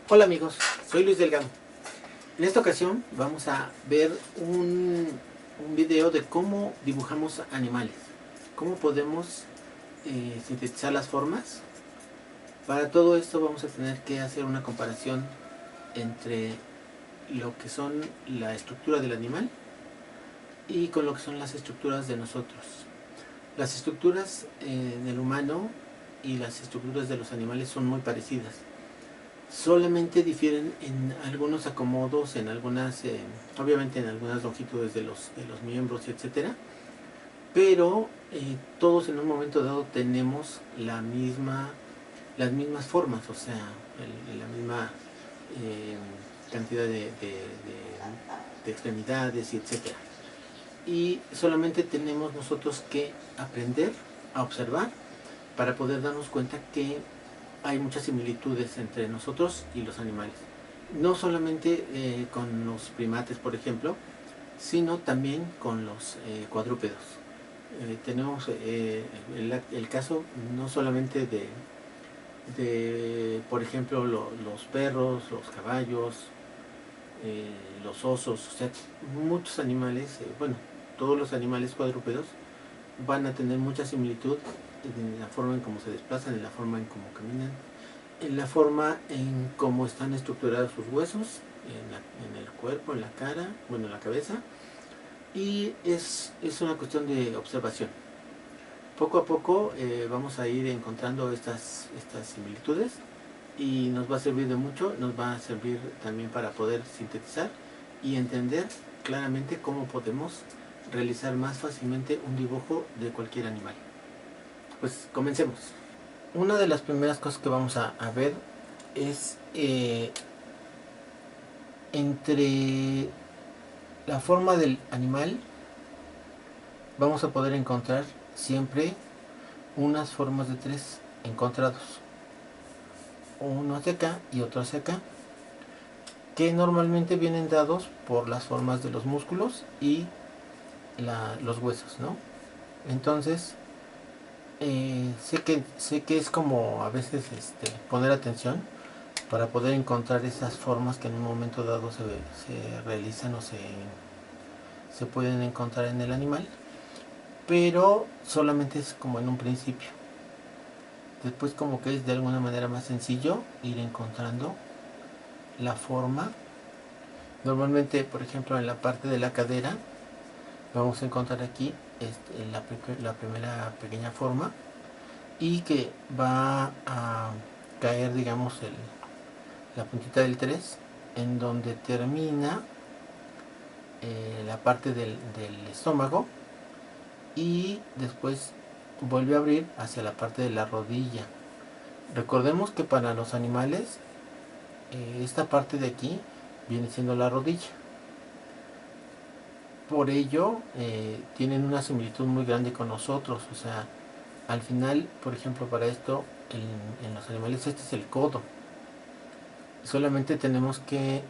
Hola amigos, soy Luis Delgado. En esta ocasión vamos a ver un video de cómo dibujamos animales, cómo podemos sintetizar las formas. Para todo esto vamos a tener que hacer una comparación entre lo que son la estructura del animal y con lo que son las estructuras de nosotros. Las estructuras del humano y las estructuras de los animales son muy parecidas. Solamente difieren en algunos acomodos, en algunas, obviamente en algunas longitudes de los miembros, etcétera, pero todos en un momento dado tenemos las mismas formas, o sea, la misma cantidad de extremidades, etcétera. Y solamente tenemos nosotros que aprender a observar para poder darnos cuenta que hay muchas similitudes entre nosotros y los animales. No solamente con los primates, por ejemplo, sino también con los cuadrúpedos. Tenemos el caso no solamente por ejemplo, los perros, los caballos, los osos, o sea, muchos animales, bueno, todos los animales cuadrúpedos van a tener mucha similitud en la forma en cómo se desplazan, en la forma en cómo caminan, en la forma en cómo están estructurados sus huesos, en el cuerpo, en la cara, bueno, en la cabeza, y es una cuestión de observación. Poco a poco vamos a ir encontrando estas similitudes y nos va a servir de mucho, nos va a servir también para poder sintetizar y entender claramente cómo podemos realizar más fácilmente un dibujo de cualquier animal. Pues comencemos. Una de las primeras cosas que vamos a ver es entre la forma del animal vamos a poder encontrar siempre unas formas de tres encontrados, uno hacia acá y otro hacia acá, que normalmente vienen dados por las formas de los músculos y los huesos, ¿no? Entonces sé que es como a veces poner atención para poder encontrar esas formas que en un momento dado se realizan o se pueden encontrar en el animal, pero solamente es como en un principio. Después como que es de alguna manera más sencillo ir encontrando la forma. Normalmente, por ejemplo, en la parte de la cadera vamos a encontrar aquí la primera pequeña forma, y que va a caer, digamos, la puntita del 3 en donde termina la parte del estómago, y después vuelve a abrir hacia la parte de la rodilla. Recordemos que para los animales esta parte de aquí viene siendo la rodilla. Por ello tienen una similitud muy grande con nosotros. O sea, al final, por ejemplo, para esto en los animales este es el codo. Solamente tenemos que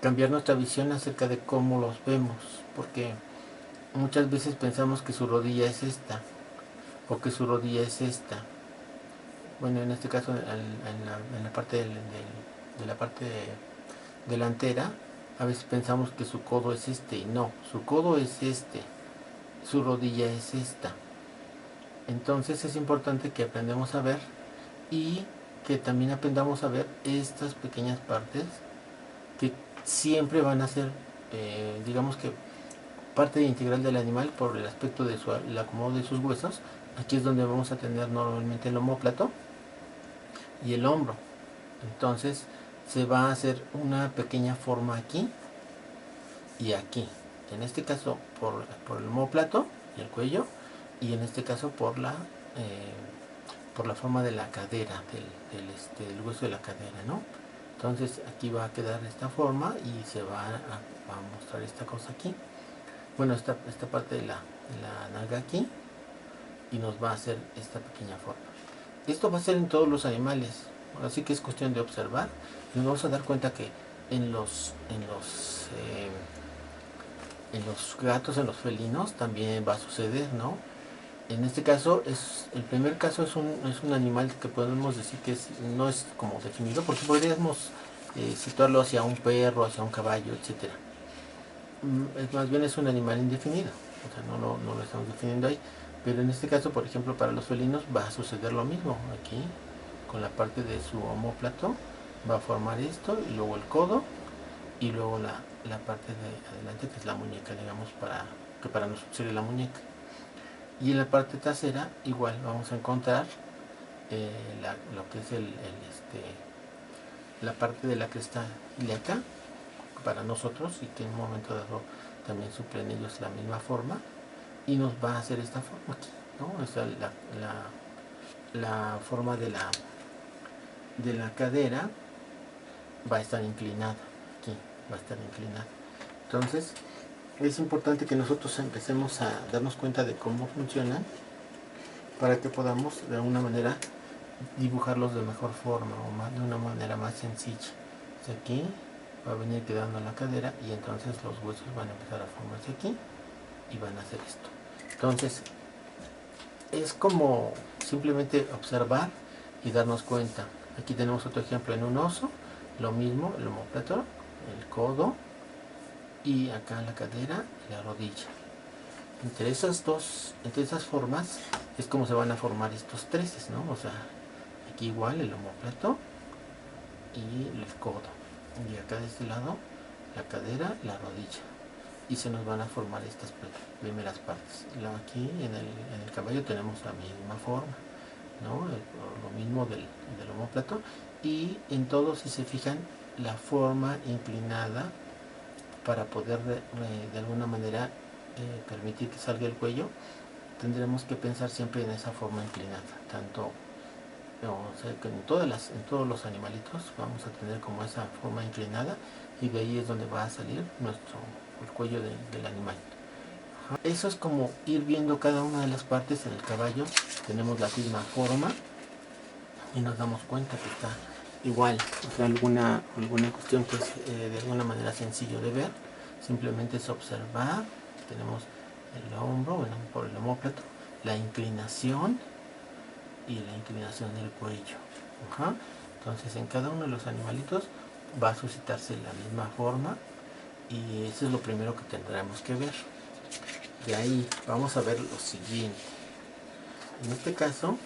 cambiar nuestra visión acerca de cómo los vemos, porque muchas veces pensamos que su rodilla es esta o que su rodilla es esta. Bueno, en este caso en la parte de la parte delantera, a veces pensamos que su codo es este, y no, su codo es este, su rodilla es esta. Entonces es importante que aprendamos a ver, y que también aprendamos a ver estas pequeñas partes que siempre van a ser, digamos que parte integral del animal por el aspecto de el acomodo de sus huesos. Aquí es donde vamos a tener normalmente el omóplato y el hombro. Entonces se va a hacer una pequeña forma aquí y aquí. En este caso por el omóplato y el cuello, y en este caso por la forma de la cadera, del hueso de la cadera, ¿no? Entonces aquí va a quedar esta forma y se va a mostrar esta cosa aquí. Bueno, esta parte de la nalga aquí, y nos va a hacer esta pequeña forma. Esto va a ser en todos los animales, así que es cuestión de observar, y nos vamos a dar cuenta que en los gatos, en los felinos también va a suceder, ¿no? En este caso, el primer caso es un animal que podemos decir que no es como definido, porque podríamos situarlo hacia un perro, hacia un caballo, etcétera. Más bien es un animal indefinido, o sea, no lo estamos definiendo ahí. Pero en este caso, por ejemplo, para los felinos va a suceder lo mismo. Aquí, con la parte de su omóplato, va a formar esto, y luego el codo, y luego la parte de adelante, que es la muñeca, digamos, que para nosotros sería la muñeca. Y en la parte trasera, igual, vamos a encontrar lo que es la parte de la cresta ilíaca, para nosotros, y que en un momento dado también suplen ellos la misma forma, y nos va a hacer esta forma aquí, ¿no? Esta, la forma de la cadera va a estar inclinada, aquí va a estar inclinada. Entonces, es importante que nosotros empecemos a darnos cuenta de cómo funcionan para que podamos de alguna manera dibujarlos de mejor forma o de una manera más sencilla. Aquí va a venir quedando la cadera y entonces los huesos van a empezar a formarse aquí y van a hacer esto. Entonces es como simplemente observar y darnos cuenta. Aquí tenemos otro ejemplo en un oso, lo mismo, el omóplato, el codo y acá la cadera y la rodilla. Entre esas formas es como se van a formar estos treces, ¿no? O sea, aquí igual el omóplato y el codo, y acá de este lado la cadera, la rodilla, y se nos van a formar estas primeras partes. Aquí en el caballo tenemos la misma forma, ¿no? Lo mismo del omóplato, y en todos, si se fijan, la forma inclinada para poder de alguna manera permitir que salga el cuello. Tendremos que pensar siempre en esa forma inclinada, tanto o sea, que en todos los animalitos vamos a tener como esa forma inclinada, y de ahí es donde va a salir el cuello del animal. Eso es como ir viendo cada una de las partes. En el caballo tenemos la misma forma y nos damos cuenta que está igual. O sea, alguna cuestión que es de alguna manera sencillo de ver, simplemente es observar. Tenemos el hombro, bueno, por el omóplato, la inclinación y la inclinación del cuello. Entonces en cada uno de los animalitos va a suscitarse la misma forma, y eso es lo primero que tendremos que ver. De ahí vamos a ver lo siguiente. En este caso,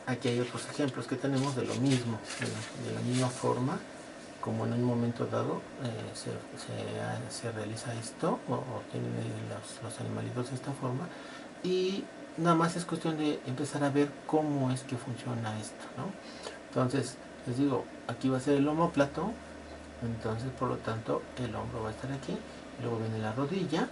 aquí hay otros ejemplos que tenemos de lo mismo, de la misma forma, como en un momento dado se realiza esto, o tienen los animalitos de esta forma, y nada más es cuestión de empezar a ver cómo es que funciona esto, ¿no? Entonces, les digo, aquí va a ser el omóplato, entonces por lo tanto el hombro va a estar aquí, luego viene la rodilla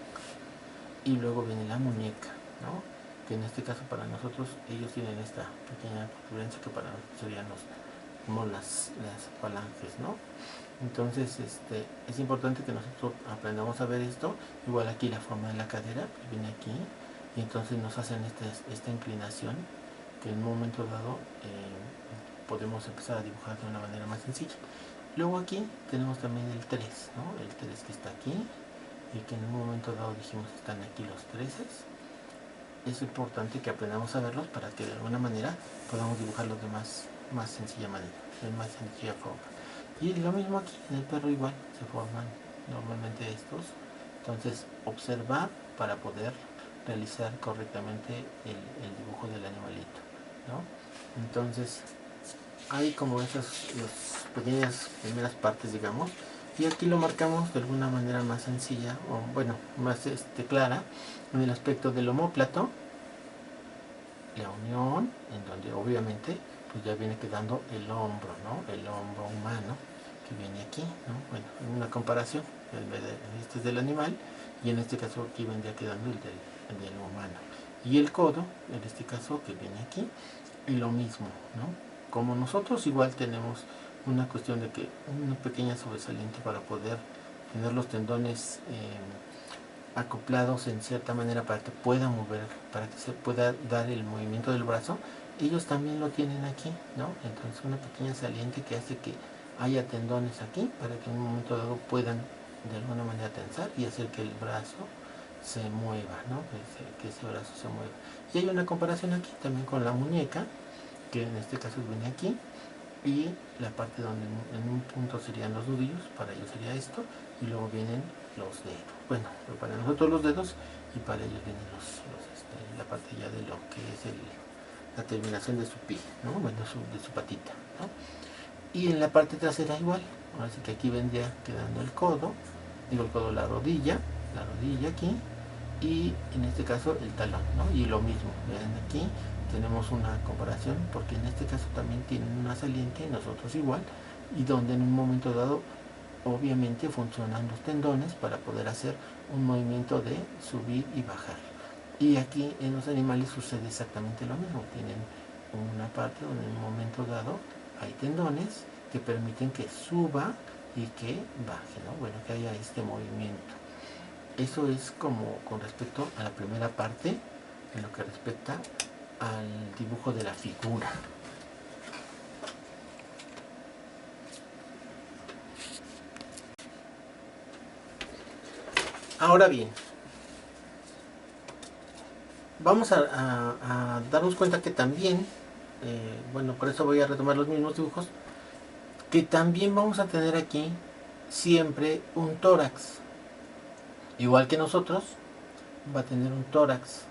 y luego viene la muñeca, ¿no? Que en este caso para nosotros, ellos tienen esta pequeña protuberancia que para nosotros serían como las falanges, ¿no? Entonces es importante que nosotros aprendamos a ver esto. Igual aquí la forma de la cadera pues viene aquí, y entonces nos hacen esta inclinación que en un momento dado podemos empezar a dibujar de una manera más sencilla. Luego aquí tenemos también el 3, ¿no? El 3 que está aquí, y que en un momento dado dijimos que están aquí los 3. Es importante que aprendamos a verlos para que de alguna manera podamos dibujarlos de más sencilla manera, de más sencilla forma. Y lo mismo aquí, en el perro igual, se forman normalmente estos. Entonces, observar para poder realizar correctamente el dibujo del animalito, ¿no? Entonces, hay como las pequeñas primeras partes, digamos, y aquí lo marcamos de alguna manera más sencilla, o bueno, más clara, en el aspecto del omóplato, la unión, en donde obviamente pues ya viene quedando el hombro, ¿no? El hombro humano que viene aquí, ¿no? Bueno, en una comparación, este es del animal, y en este caso aquí vendría quedando el del humano. Y el codo, en este caso, que viene aquí, y lo mismo, ¿no? Como nosotros igual tenemos una cuestión de que una pequeña sobresaliente para poder tener los tendones acoplados en cierta manera para que pueda mover, para que se pueda dar el movimiento del brazo, ellos también lo tienen aquí, ¿no? Entonces una pequeña saliente que hace que haya tendones aquí para que en un momento dado puedan de alguna manera tensar y hacer que el brazo se mueva, ¿no? Que ese brazo se mueva. Y hay una comparación aquí también con la muñeca, que en este caso viene aquí, y la parte donde en un punto serían los nudillos, para ellos sería esto, y luego vienen los dedos. Bueno, para nosotros los dedos, y para ellos vienen la parte ya de lo que es la terminación de su pie, ¿no? Bueno, de su patita, ¿no? Y en la parte trasera igual, así que aquí vendría quedando el codo, la rodilla aquí, y en este caso el talón, ¿no? Y lo mismo, vean aquí tenemos una comparación, porque en este caso también tienen una saliente, nosotros igual, y donde en un momento dado obviamente funcionan los tendones para poder hacer un movimiento de subir y bajar. Y aquí en los animales sucede exactamente lo mismo, tienen una parte donde en un momento dado hay tendones que permiten que suba y que baje, ¿no? Bueno, que haya este movimiento. Eso es como con respecto a la primera parte, en lo que respecta al dibujo de la figura. Ahora bien, vamos a darnos cuenta que también, bueno, por eso voy a retomar los mismos dibujos, que también vamos a tener aquí siempre un tórax. Igual que nosotros, va a tener un tórax.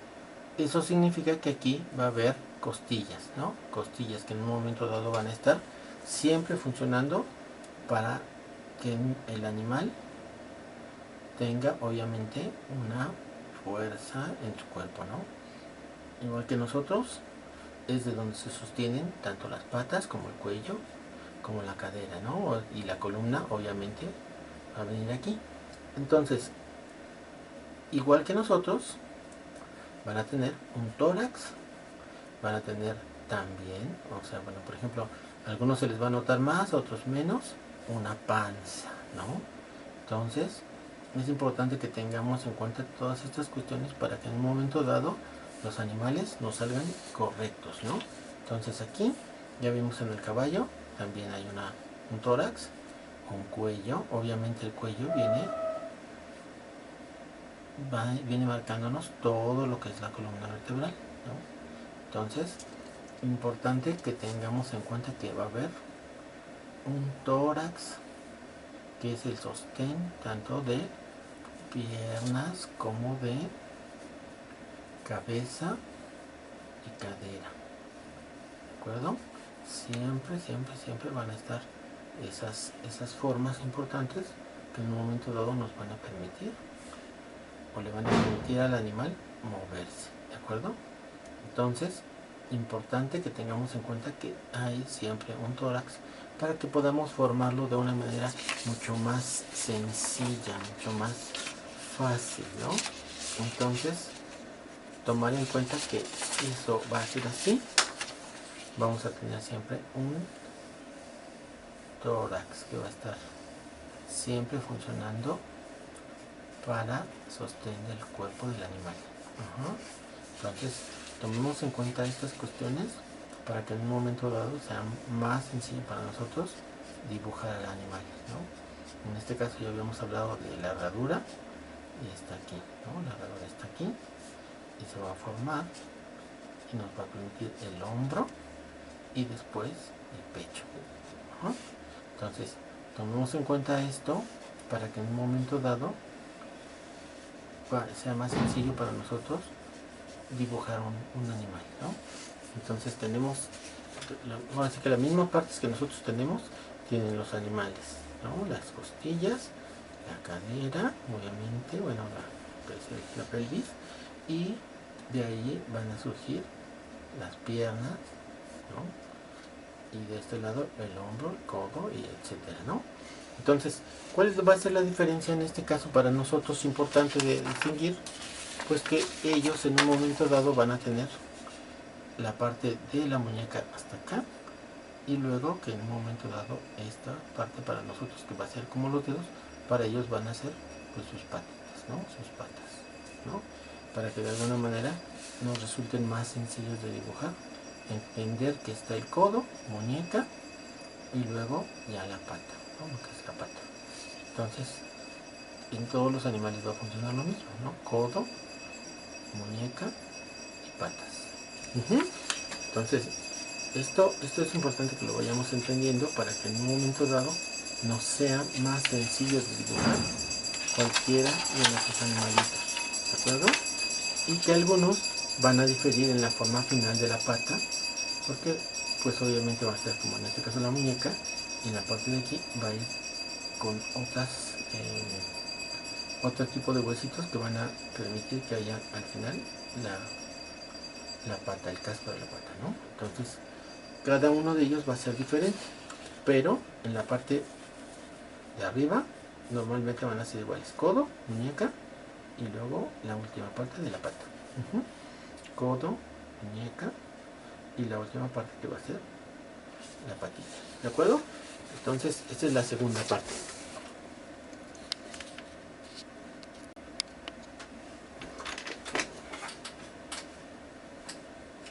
Eso significa que aquí va a haber costillas, ¿no? Costillas que en un momento dado van a estar siempre funcionando para que el animal tenga obviamente una fuerza en su cuerpo, ¿no? Igual que nosotros, es de donde se sostienen tanto las patas como el cuello, como la cadera, ¿no? Y la columna obviamente va a venir aquí. Entonces, igual que nosotros, van a tener un tórax, van a tener también, o sea, bueno, por ejemplo, a algunos se les va a notar más, a otros menos, una panza, ¿no? Entonces, es importante que tengamos en cuenta todas estas cuestiones para que en un momento dado los animales nos salgan correctos, ¿no? Entonces aquí, ya vimos en el caballo, también hay un tórax, un cuello, obviamente el cuello viene marcándonos todo lo que es la columna vertebral, ¿no? Entonces, importante que tengamos en cuenta que va a haber un tórax que es el sostén tanto de piernas como de cabeza y cadera, ¿de acuerdo? Siempre van a estar esas formas importantes que en un momento dado nos van a permitir o le van a permitir al animal moverse, ¿de acuerdo? Entonces, importante que tengamos en cuenta que hay siempre un tórax para que podamos formarlo de una manera mucho más sencilla, mucho más fácil, ¿no? Entonces, tomar en cuenta que eso va a ser así. Vamos a tener siempre un tórax que va a estar siempre funcionando para sostener el cuerpo del animal. Entonces, tomemos en cuenta estas cuestiones para que en un momento dado sea más sencillo para nosotros dibujar al animal, ¿no? En este caso ya habíamos hablado de la herradura y está aquí, ¿no? La herradura está aquí y se va a formar y nos va a permitir el hombro y después el pecho. Entonces, tomemos en cuenta esto para que en un momento dado sea más sencillo para nosotros dibujar un animal, ¿no? Entonces tenemos, ahora sí que las mismas partes que nosotros tenemos tienen los animales, ¿no? Las costillas, la cadera, obviamente, bueno, la pelvis, y de ahí van a surgir las piernas, ¿no? Y de este lado el hombro, el codo y etcétera, ¿no? Entonces, ¿cuál va a ser la diferencia en este caso para nosotros? Importante de distinguir, pues que ellos en un momento dado van a tener la parte de la muñeca hasta acá y luego que en un momento dado esta parte para nosotros que va a ser como los dedos, para ellos van a ser pues sus patitas, ¿no? Sus patas, ¿no? Para que de alguna manera nos resulten más sencillos de dibujar, entender que está el codo, muñeca y luego ya la pata, ¿no? Lo que es la pata. Entonces, en todos los animales va a funcionar lo mismo, ¿no? Codo, muñeca y patas. Entonces, esto es importante que lo vayamos entendiendo para que en un momento dado nos sea más sencillo de dibujar cualquiera de nuestros animalitos, ¿de acuerdo? Y que algunos van a diferir en la forma final de la pata, porque pues obviamente va a ser como en este caso la muñeca, y en la parte de aquí va a ir con otro tipo de huesitos que van a permitir que haya al final la pata, el casco de la pata, ¿no? Entonces cada uno de ellos va a ser diferente, pero en la parte de arriba normalmente van a ser iguales: codo, muñeca y luego la última parte de la pata. Codo, muñeca y la última parte que va a ser la patita, ¿de acuerdo? Entonces esta es la segunda parte.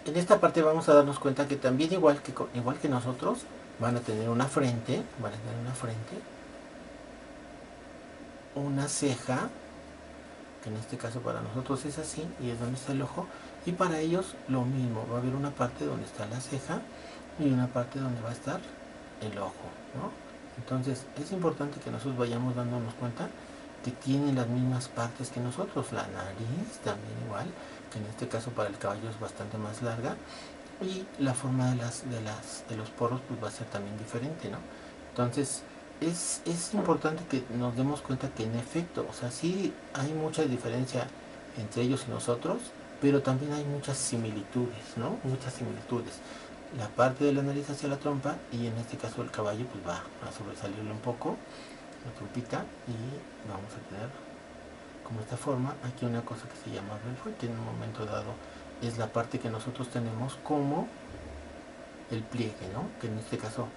En esta parte vamos a darnos cuenta que también igual que nosotros van a tener una frente, una ceja, que en este caso para nosotros es así y es donde está el ojo, y para ellos lo mismo, va a haber una parte donde está la ceja y una parte donde va a estar el ojo, ¿no? Entonces es importante que nosotros vayamos dándonos cuenta que tienen las mismas partes que nosotros, la nariz también igual, que en este caso para el caballo es bastante más larga, y la forma de los poros pues va a ser también diferente, ¿no? Entonces es importante que nos demos cuenta que en efecto, o sea, sí hay mucha diferencia entre ellos y nosotros, pero también hay muchas similitudes, ¿no? Muchas similitudes. La parte de la nariz hacia la trompa, y en este caso el caballo pues va a sobresalirle un poco la trompita, y vamos a tener como esta forma. Aquí una cosa que se llama belfo, que en un momento dado es la parte que nosotros tenemos como el pliegue, ¿no? Que en este caso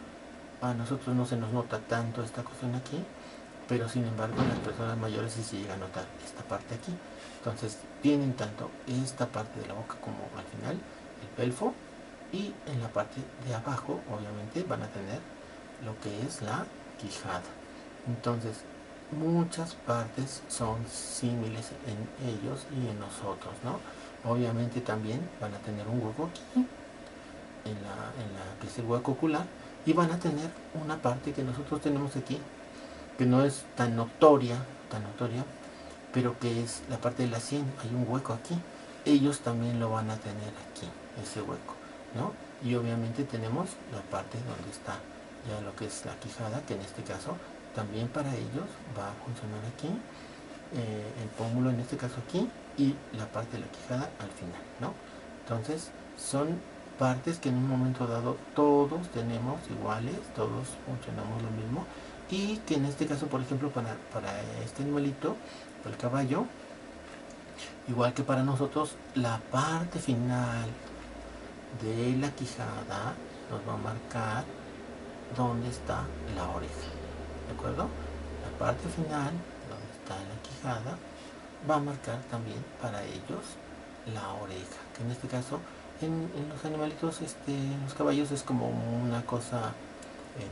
a nosotros no se nos nota tanto esta cuestión aquí, pero sin embargo en las personas mayores sí se llega a notar esta parte aquí. Entonces tienen tanto esta parte de la boca como al final el pelfo, y en la parte de abajo obviamente van a tener lo que es la quijada. Entonces muchas partes son similares en ellos y en nosotros, ¿no? Obviamente también van a tener un hueco aquí, en la que es el hueco ocular, y van a tener una parte que nosotros tenemos aquí, que no es tan notoria, pero que es la parte de la sien. Hay un hueco aquí, ellos también lo van a tener aquí, ese hueco, ¿no? Y obviamente tenemos la parte donde está ya lo que es la quijada, que en este caso también para ellos va a funcionar aquí, el pómulo en este caso aquí, y la parte de la quijada al final, ¿no? Entonces son partes que en un momento dado todos tenemos iguales, todos funcionamos lo mismo, y que en este caso, por ejemplo, para este animalito, el caballo, igual que para nosotros, la parte final de la quijada nos va a marcar dónde está la oreja, ¿de acuerdo? La parte final donde está la quijada va a marcar también para ellos la oreja, que en este caso en los animalitos, en los caballos es como una cosa,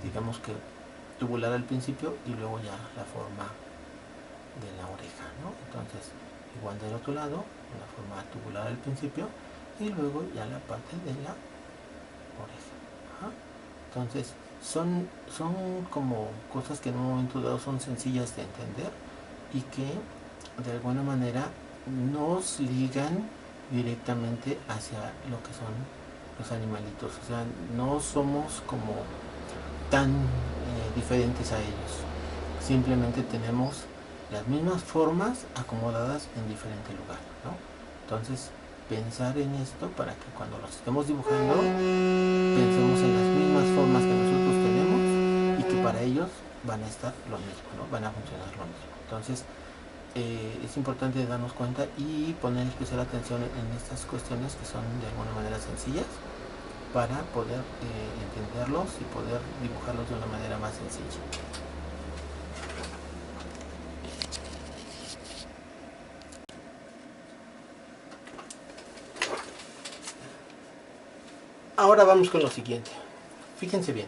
digamos que tubular al principio, y luego ya la forma de la oreja, ¿no? Entonces igual del otro lado, una forma tubular al principio y luego ya la parte de la oreja. Ajá. Entonces son como cosas que en un momento dado son sencillas de entender y que de alguna manera nos ligan directamente hacia lo que son los animalitos. O sea, no somos como tan diferentes a ellos. Simplemente tenemos las mismas formas acomodadas en diferente lugar, ¿no? Entonces, pensar en esto para que cuando los estemos dibujando pensemos en las mismas formas que nosotros tenemos y que para ellos van a estar lo mismo, ¿no? Van a funcionar lo mismo. Entonces, es importante darnos cuenta y poner especial atención en estas cuestiones que son de alguna manera sencillas para poder entenderlos y poder dibujarlos de una manera más sencilla. Ahora vamos con lo siguiente. Fíjense bien.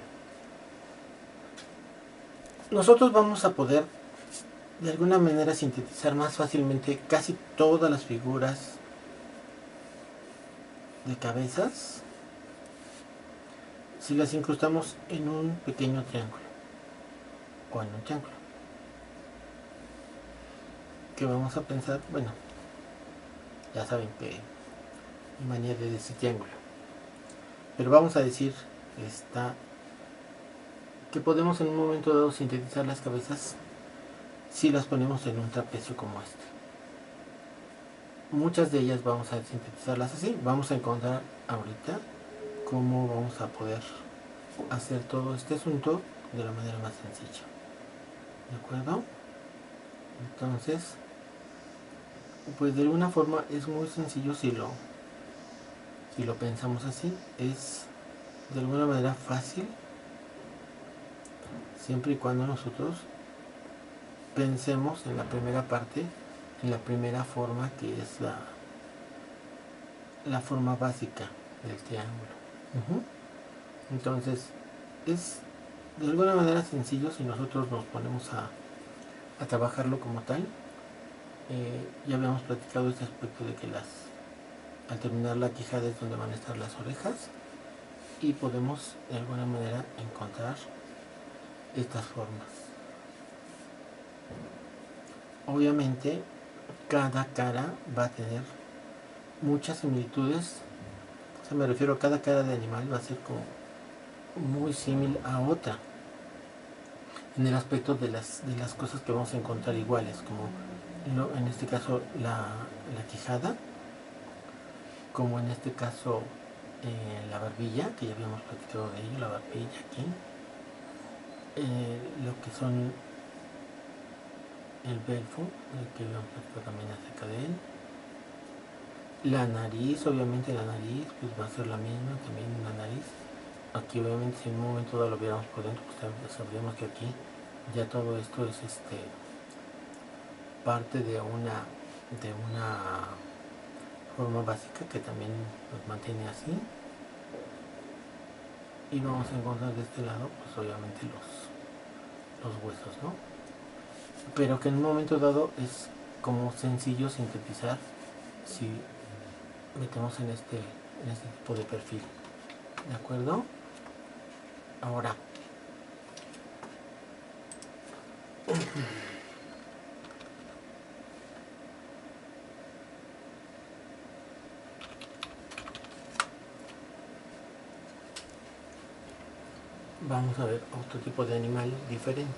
Nosotros vamos a poder de alguna manera sintetizar más fácilmente casi todas las figuras de cabezas si las incrustamos en un pequeño triángulo o en un triángulo. Que vamos a pensar, bueno, ya saben que hay manera de decir triángulo, pero vamos a decir que podemos en un momento dado sintetizar las cabezas si las ponemos en un trapecio como este. Muchas de ellas vamos a sintetizarlas así. Vamos a encontrar ahorita cómo vamos a poder hacer todo este asunto de la manera más sencilla. ¿De acuerdo? Entonces, pues de alguna forma es muy sencillo si lo pensamos así. Es de alguna manera fácil siempre y cuando nosotros pensemos en la primera parte, en la primera forma, que es la forma básica del triángulo. Entonces es de alguna manera sencillo si nosotros nos ponemos a trabajarlo como tal. Ya habíamos platicado este aspecto de que al terminar la quijada es donde van a estar las orejas, y podemos de alguna manera encontrar estas formas. Obviamente cada cara va a tener muchas similitudes, o sea, me refiero a cada cara de animal va a ser como muy similar a otra en el aspecto de las cosas que vamos a encontrar iguales, como en este caso la quijada, como en este caso la barbilla, que ya habíamos platicado de ello, la barbilla aquí, lo que son el belfo, que habíamos platicado también acerca de él, la nariz, obviamente la nariz pues va a ser la misma, también una nariz. Aquí obviamente si en un momento dado lo viéramos por dentro, pues sabríamos que aquí ya todo esto es parte de una forma básica que también nos mantiene así. Y vamos a encontrar de este lado pues obviamente los huesos, ¿no? Pero que en un momento dado es como sencillo sintetizar si metemos en este tipo de perfil. ¿De acuerdo? Ahora, vamos a ver otro tipo de animal diferente,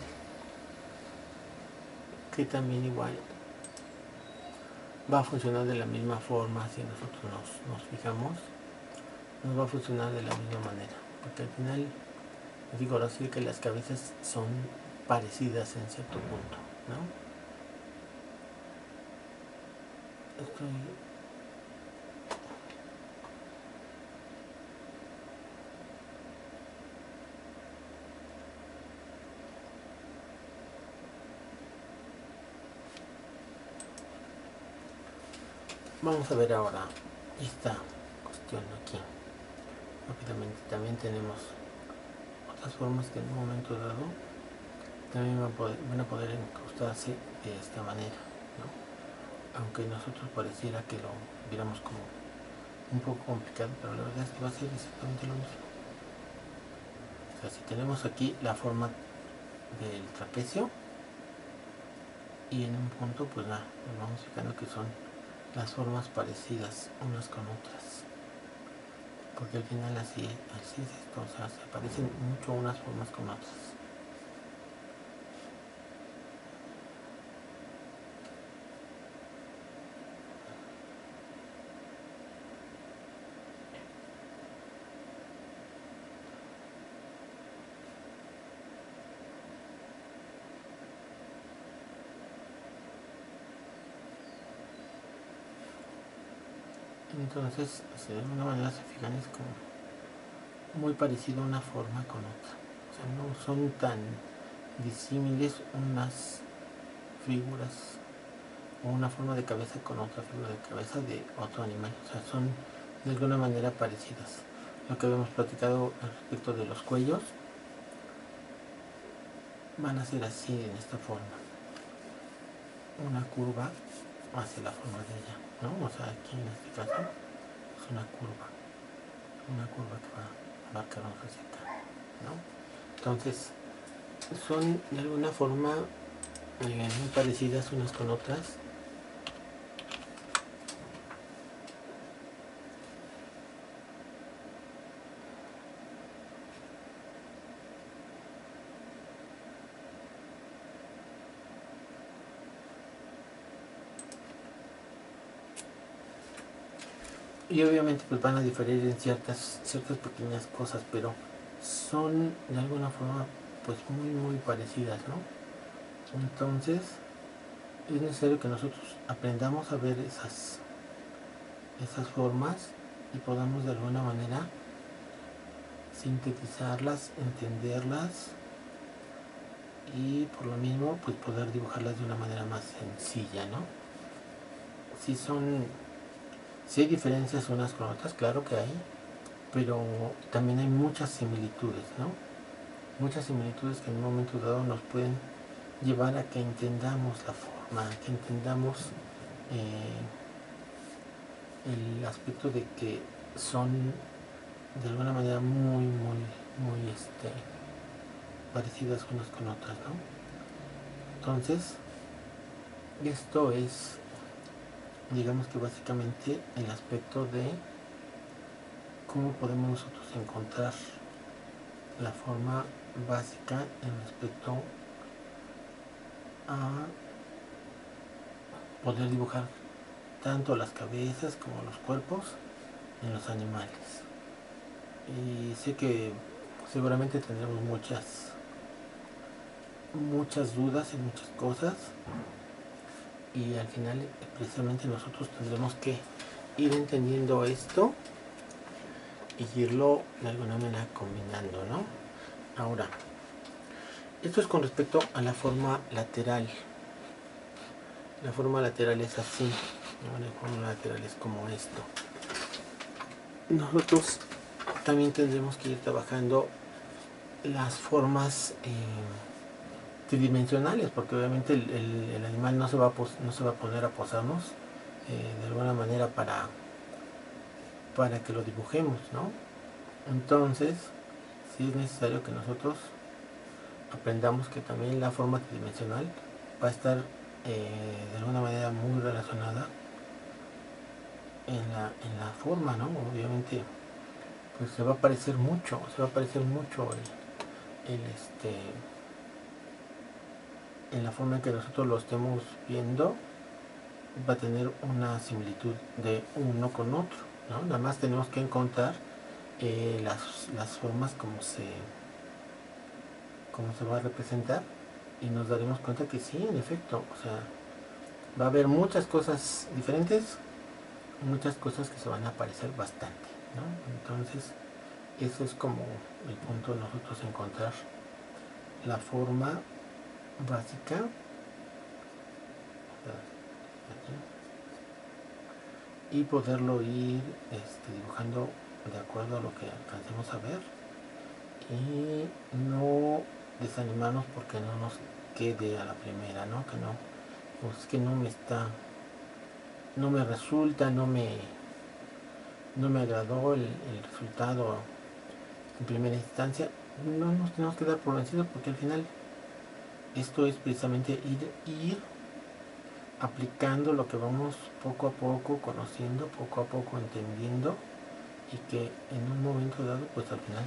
que también igual va a funcionar de la misma forma. Si nosotros nos fijamos, nos va a funcionar de la misma manera, porque al final, digo, ahora sí que las cabezas son parecidas en cierto punto, ¿no? Vamos a ver ahora esta cuestión aquí rápidamente. También tenemos otras formas que en un momento dado también van a poder incrustarse de esta manera, ¿no? Aunque nosotros pareciera que lo viéramos como un poco complicado, pero la verdad es que va a ser exactamente lo mismo. O sea, si tenemos aquí la forma del trapecio, y en un punto pues nada, nos vamos fijando que son las formas parecidas unas con otras, porque al final así es esto, o sea, se parecen mucho unas formas con otras. Entonces, si de alguna manera se fijan, es como muy parecido una forma con otra. O sea, no son tan disímiles unas figuras o una forma de cabeza con otra figura de cabeza de otro animal. O sea, son de alguna manera parecidas. Lo que habíamos platicado al respecto de los cuellos van a ser así, en esta forma. una curva hacia la forma de ella, ¿no? O sea, aquí en este caso es una curva que va a marcarnos hacia acá, ¿no? Entonces, son de alguna forma muy parecidas unas con otras. Y obviamente pues van a diferir en ciertas pequeñas cosas, pero son de alguna forma pues muy parecidas, ¿no? Entonces es necesario que nosotros aprendamos a ver esas formas y podamos de alguna manera sintetizarlas, entenderlas y por lo mismo pues poder dibujarlas de una manera más sencilla, ¿no? Si hay diferencias unas con otras, claro que hay, pero también hay muchas similitudes, ¿no? Muchas similitudes que en un momento dado nos pueden llevar a que entendamos la forma, a que entendamos el aspecto de que son de alguna manera muy parecidas unas con otras, ¿no? Entonces, esto es, digamos que básicamente el aspecto de cómo podemos nosotros encontrar la forma básica en respecto a poder dibujar tanto las cabezas como los cuerpos en los animales. Y sé que seguramente tendremos muchas dudas en muchas cosas y al final precisamente nosotros tendremos que ir entendiendo esto y irlo de alguna manera combinando, ¿no? Ahora, esto es con respecto a la forma lateral. La forma lateral es así, ¿no? La forma lateral es como esto. Nosotros también tendremos que ir trabajando las formas tridimensionales, porque obviamente el animal no se va a poner a posarnos de alguna manera para que lo dibujemos, ¿no? Entonces, sí es necesario que nosotros aprendamos que también la forma tridimensional va a estar de alguna manera muy relacionada en la forma, ¿no? Obviamente, pues se va a parecer mucho en la forma en que nosotros lo estemos viendo, va a tener una similitud de uno con otro, ¿no? Nada más tenemos que encontrar las formas como se va a representar y nos daremos cuenta que sí, en efecto, o sea, va a haber muchas cosas diferentes, muchas cosas que se van a parecer bastante, ¿no? Entonces, eso es como el punto de nosotros encontrar la forma básica aquí, y poderlo ir dibujando de acuerdo a lo que alcancemos a ver y no desanimarnos porque no nos quede a la primera, ¿no? Que no, pues que no me resulta, no me agradó el resultado en primera instancia. No nos tenemos que dar por vencidos porque al final esto es precisamente ir aplicando lo que vamos poco a poco conociendo, poco a poco entendiendo, y que en un momento dado pues al final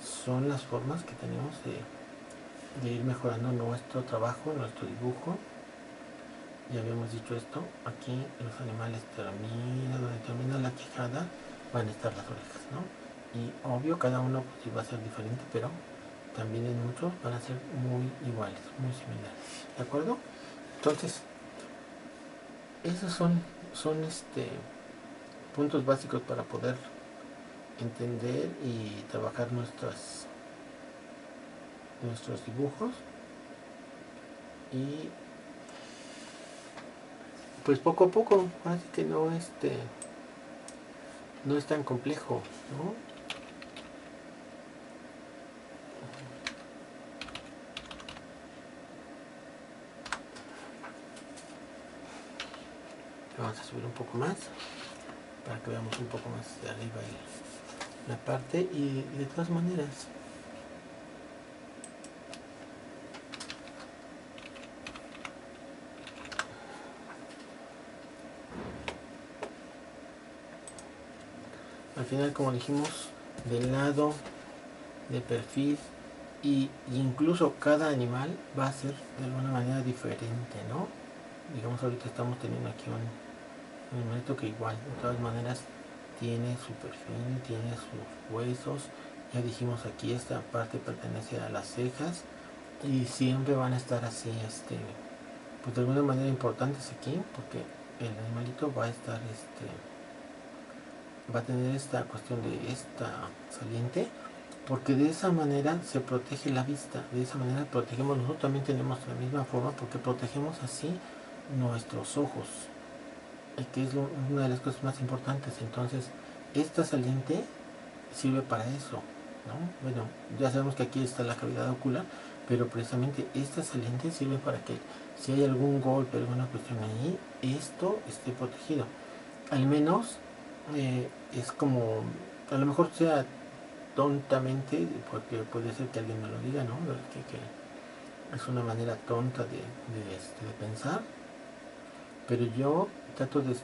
son las formas que tenemos de ir mejorando nuestro trabajo, nuestro dibujo. Ya habíamos dicho esto, aquí los animales donde termina la quijada van a estar las orejas, ¿no? Y obvio cada uno pues va a ser diferente, pero también en muchos van a ser muy iguales, muy similares, ¿de acuerdo? Entonces, esos son puntos básicos para poder entender y trabajar nuestros dibujos, y pues poco a poco, así que no es tan complejo, ¿no? Vamos a subir un poco más para que veamos un poco más de arriba la parte, y de todas maneras al final, como dijimos, del lado, de perfil, y incluso cada animal va a ser de alguna manera diferente, ¿no? Digamos, ahorita estamos teniendo aquí un animalito que igual, de todas maneras, tiene su perfil, tiene sus huesos. Ya dijimos, aquí esta parte pertenece a las cejas y siempre van a estar así, pues de alguna manera importantes aquí, porque el animalito va a estar, va a tener esta cuestión de esta saliente, porque de esa manera se protege la vista, de esa manera protegemos, nosotros también tenemos la misma forma, porque protegemos así nuestros ojos, que es una de las cosas más importantes. Entonces, esta saliente sirve para eso, ¿no? Bueno, ya sabemos que aquí está la cavidad ocular, pero precisamente esta saliente sirve para que si hay algún golpe, alguna cuestión ahí, esto esté protegido. Al menos es como, a lo mejor sea tontamente, porque puede ser que alguien me lo diga, ¿no? Que es una manera tonta de pensar, pero yo trato de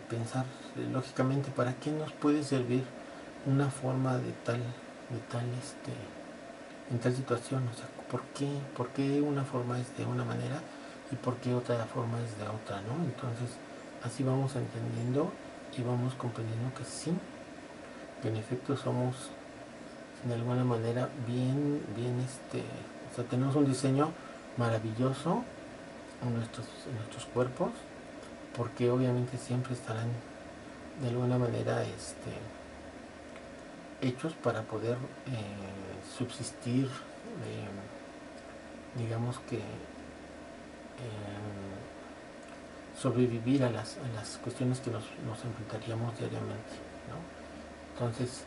pensar lógicamente para qué nos puede servir una forma en tal situación. O sea, ¿por qué una forma es de una manera y por qué otra forma es de otra, ¿no? Entonces, así vamos entendiendo y vamos comprendiendo que sí, que en efecto somos de alguna manera bien, o sea, tenemos un diseño maravilloso en nuestros cuerpos, porque obviamente siempre estarán de alguna manera hechos para poder subsistir, digamos que sobrevivir a las cuestiones que nos enfrentaríamos diariamente, ¿no? Entonces,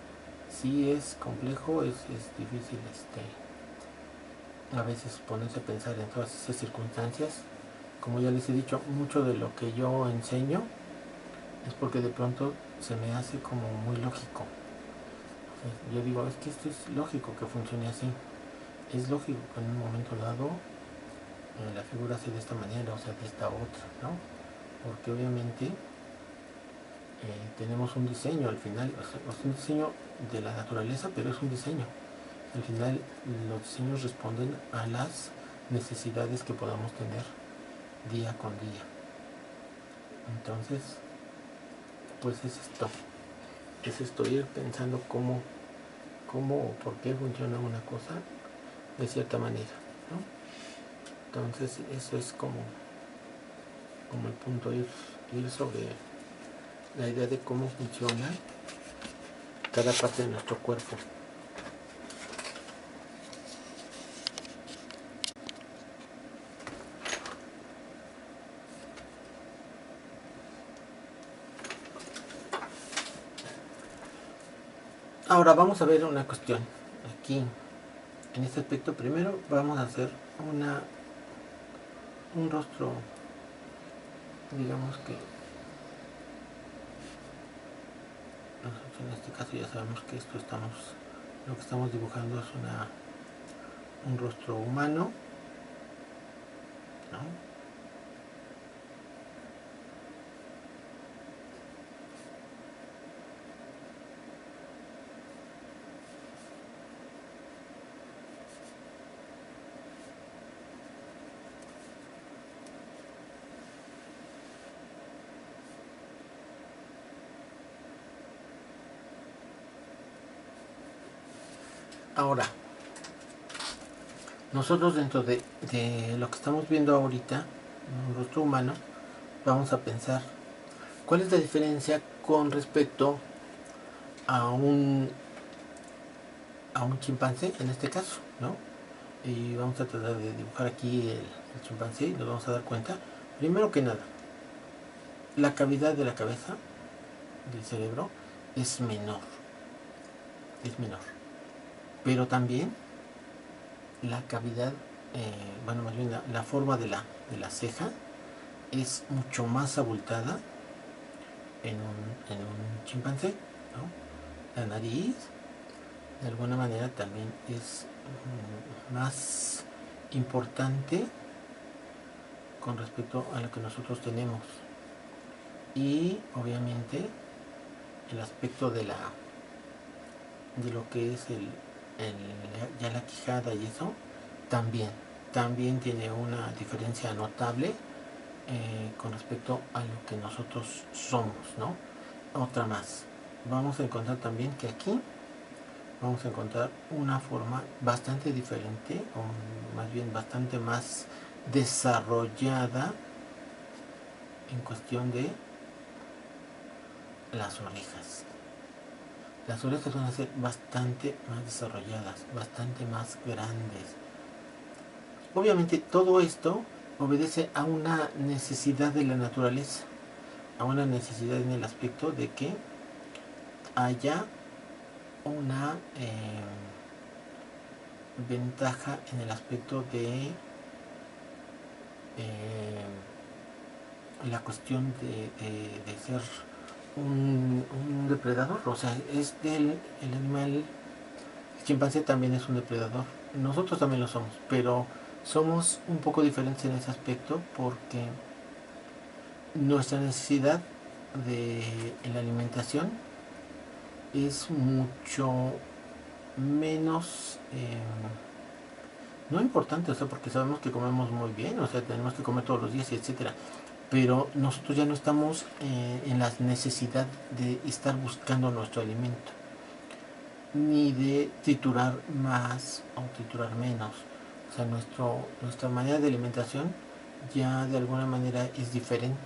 sí es complejo, es difícil a veces ponerse a pensar en todas esas circunstancias. Como ya les he dicho, mucho de lo que yo enseño es porque de pronto se me hace como muy lógico. O sea, yo digo, es que esto es lógico que funcione así. Es lógico que en un momento dado la figura sea de esta manera, o sea, de esta otra, ¿no? Porque obviamente tenemos un diseño al final, o sea, es un diseño de la naturaleza, pero es un diseño. Al final los diseños responden a las necesidades que podamos tener día con día. Entonces, pues es esto, ir pensando cómo o por qué funciona una cosa de cierta manera, ¿no? Entonces, eso es como el punto, ir sobre la idea de cómo funciona cada parte de nuestro cuerpo. Ahora vamos a ver una cuestión aquí. En este aspecto, primero vamos a hacer un rostro, digamos que nosotros en este caso ya sabemos que lo que estamos dibujando es un rostro humano, ¿no? Ahora, nosotros dentro de lo que estamos viendo ahorita, un rostro humano, vamos a pensar cuál es la diferencia con respecto a un chimpancé en este caso, ¿no? Y vamos a tratar de dibujar aquí el chimpancé y nos vamos a dar cuenta, primero que nada, la cavidad de la cabeza del cerebro es menor, pero también la cavidad, bueno, más bien la forma de la ceja es mucho más abultada en un chimpancé, ¿no? La nariz, de alguna manera, también es más importante con respecto a lo que nosotros tenemos. Y obviamente el aspecto de lo que es ya la quijada y eso, también tiene una diferencia notable con respecto a lo que nosotros somos, ¿no? Otra más. Vamos a encontrar también que aquí vamos a encontrar una forma bastante diferente, o más bien bastante más desarrollada en cuestión de las orejas. Las orejas van a ser bastante más desarrolladas, bastante más grandes. Obviamente todo esto obedece a una necesidad de la naturaleza, a una necesidad en el aspecto de que haya una ventaja en el aspecto de la cuestión de ser un depredador. O sea, el animal, el chimpancé también es un depredador, nosotros también lo somos, pero somos un poco diferentes en ese aspecto porque nuestra necesidad de la alimentación es mucho menos no importante, o sea, porque sabemos que comemos muy bien, o sea, tenemos que comer todos los días y etcétera, pero nosotros ya no estamos en la necesidad de estar buscando nuestro alimento, ni de triturar más o triturar menos. O sea, nuestra manera de alimentación ya de alguna manera es diferente.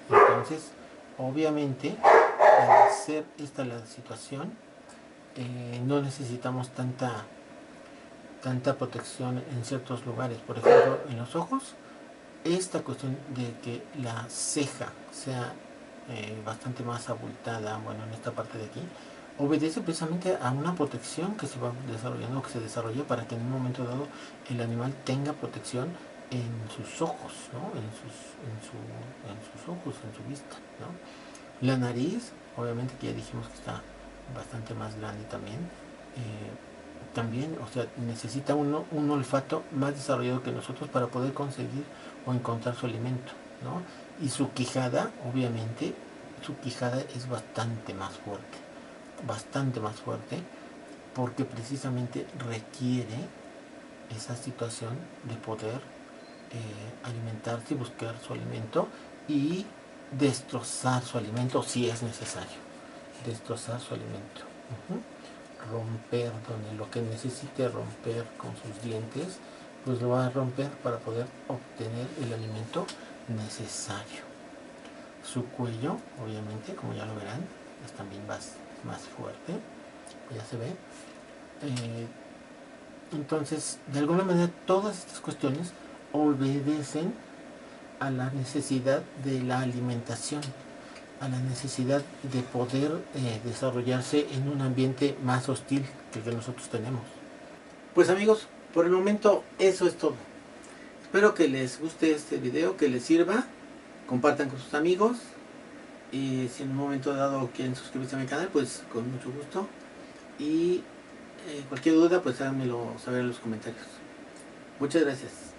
Entonces, obviamente, al ser esta la situación, no necesitamos tanta protección en ciertos lugares. Por ejemplo, en los ojos, esta cuestión de que la ceja sea bastante más abultada, bueno, en esta parte de aquí, obedece precisamente a una protección que se va desarrollando, que se desarrolla para que en un momento dado el animal tenga protección en sus ojos, ¿no? en sus ojos, en su vista, ¿no? La nariz, obviamente que ya dijimos que está bastante más grande también, también, o sea, necesita un olfato más desarrollado que nosotros para poder conseguir o encontrar su alimento, ¿no? Y su quijada, obviamente, su quijada es bastante más fuerte, porque precisamente requiere esa situación de poder alimentarse y buscar su alimento y destrozar su alimento si es necesario, destrozar su alimento. Romper donde lo que necesite romper con sus dientes, pues lo va a romper para poder obtener el alimento necesario. Su cuello, obviamente, como ya lo verán, es también más fuerte, ya se ve. Entonces, de alguna manera, todas estas cuestiones obedecen a la necesidad de la alimentación, a la necesidad de poder desarrollarse en un ambiente más hostil que el que nosotros tenemos. Pues amigos, por el momento eso es todo. Espero que les guste este video, que les sirva, compartan con sus amigos y si en un momento dado quieren suscribirse a mi canal, pues con mucho gusto, y cualquier duda pues háganmelo saber en los comentarios. Muchas gracias.